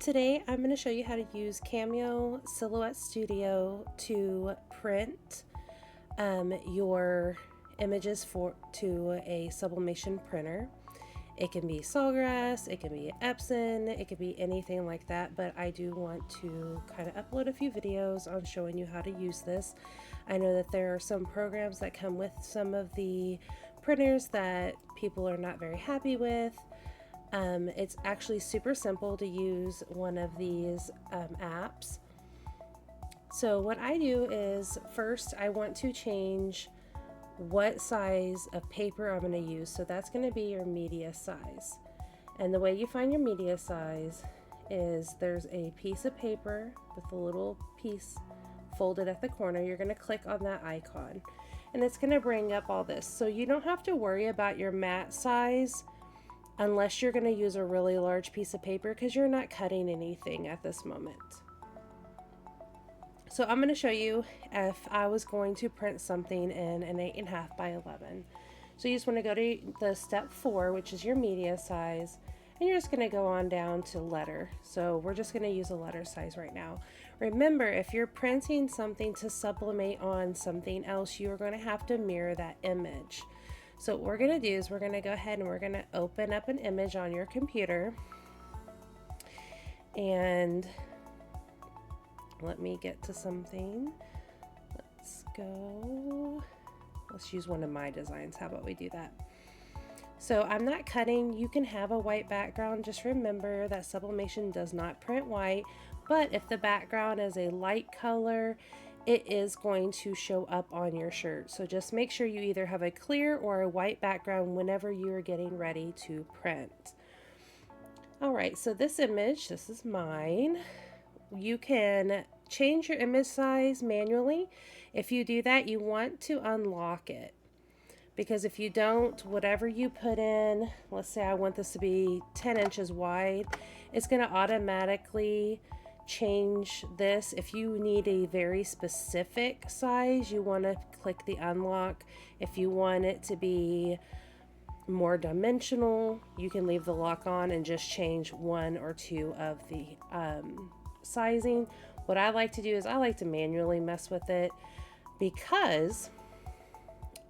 today I'm going to show you how to use Cameo Silhouette Studio to print your images to a sublimation printer. It can be Sawgrass, it can be Epson, it could be anything like that, but I do want to kind of upload a few videos on showing you how to use this. I know that there are some programs that come with some of the printers that people are not very happy with. It's actually super simple to use one of these apps. So what I do is first I want to change what size of paper I'm going to use. So that's going to be your media size. And the way you find your media size is there's a piece of paper with a little piece folded at the corner. You're going to click on that icon and it's going to bring up all this. So you don't have to worry about your mat size unless you're going to use a really large piece of paper because you're not cutting anything at this moment. So I'm going to show you if I was going to print something in an 8.5 by 11. So you just want to go to the step 4, which is your media size, and you're just going to go on down to letter. So we're just going to use a letter size right now. Remember, if you're printing something to sublimate on something else, you are going to have to mirror that image. So what we're going to do is we're going to go ahead and we're going to open up an image on your computer, and let me get to something. Let's use one of my designs. How about we do that? So I'm not cutting. You can have a white background. Just remember that sublimation does not print white, but if the background is a light color, it is going to show up on your shirt. So just make sure you either have a clear or a white background whenever you're getting ready to print. All right, so this image, this is mine. You can change your image size manually. If you do that, you want to unlock it, because if you don't, whatever you put in, let's say I want this to be 10 inches wide, it's going to automatically change this. If you need a very specific size, you want to click the unlock. If you want it to be more dimensional, you can leave the lock on and just change one or two of the sizing. What I like to do is I like to manually mess with it because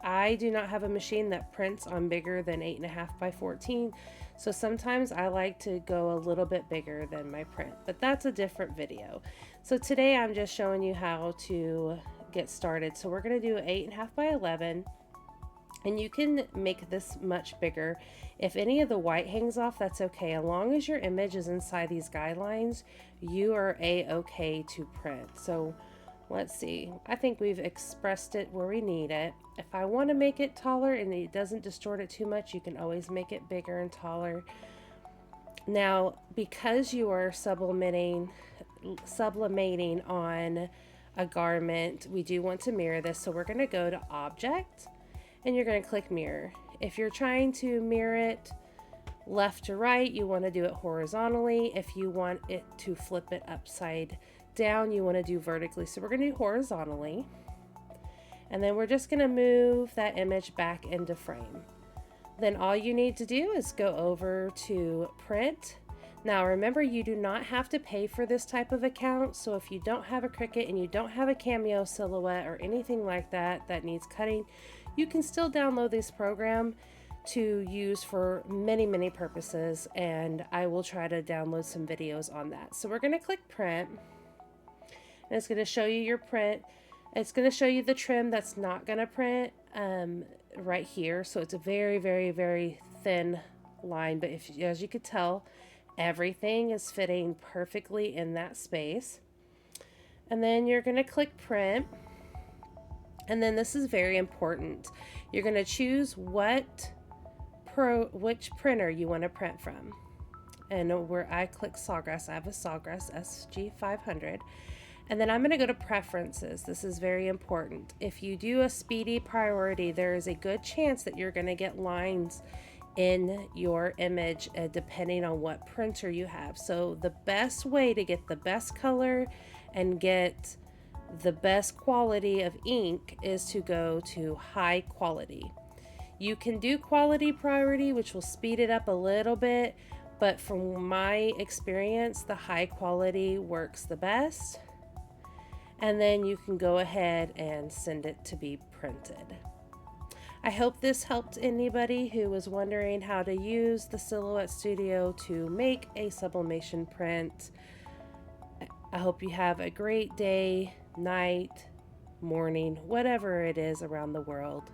I do not have a machine that prints on bigger than 8.5 by 14. So sometimes I like to go a little bit bigger than my print, but that's a different video. So today I'm just showing you how to get started. So we're going to do 8.5 by 11, and you can make this much bigger. If any of the white hangs off, that's okay. As long as your image is inside these guidelines, you are a-okay to print. So let's see. I think we've expressed it where we need it. If I want to make it taller and it doesn't distort it too much, you can always make it bigger and taller. Now, because you are sublimating on a garment, we do want to mirror this. So we're going to go to Object, and you're going to click Mirror. If you're trying to mirror it left to right, you want to do it horizontally. If you want it to flip it upside down, you want to do vertically. So we're going to do horizontally, and then we're just going to move that image back into frame. Then all you need to do is go over to Print. Now remember, you do not have to pay for this type of account. So if you don't have a Cricut and you don't have a Cameo Silhouette or anything like that that needs cutting, you can still download this program to use for many purposes, and I will try to download some videos on that. So we're going to click Print, and it's going to show you your print. It's going to show you the trim that's not going to print right here. So it's a very thin line, but as you could tell, everything is fitting perfectly in that space. And then you're going to click Print, and then this is very important. You're going to choose which printer you want to print from. And where I click Sawgrass, I have a Sawgrass SG500. And then I'm going to go to Preferences. This is very important. If you do a speedy priority, there is a good chance that you're going to get lines in your image depending on what printer you have. So the best way to get the best color and get the best quality of ink is to go to high quality. You can do quality priority, which will speed it up a little bit, But from my experience, the high quality works the best. And then you can go ahead and send it to be printed. I hope this helped anybody who was wondering how to use the Silhouette Studio to make a sublimation print. I hope you have a great day, night, morning, whatever it is around the world.